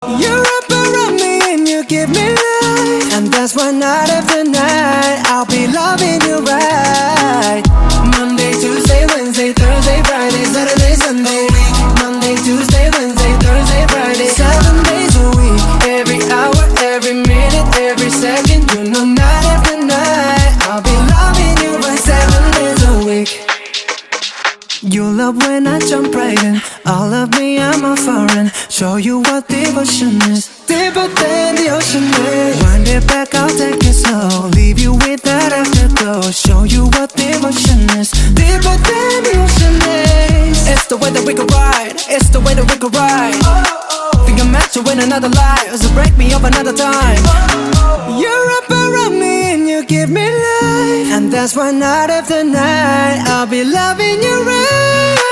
You're up around me and you give me life, and that's why night after night I'll be loving you right. Monday, Tuesday, Wednesday, Thursday, Friday, Saturday, Sunday. Monday, Tuesday, Wednesday, Thursday, Friday, 7 days a week. Every hour, every minute, every second. You know night after night I'll be loving you right 7 days a week. You love when I jump right in. All of me, I'm a foreign. Show you what devotion is. Deeper than the ocean is. Wind it back, I'll take it slow. Leave you with that afterglow. Show you what devotion is. Deeper than the ocean is. It's the way that we could ride. It's the way that we could ride. Think I'm meant to win another life, so break me up another time. You're up around me and you give me life, and that's why night after night I'll be loving you right.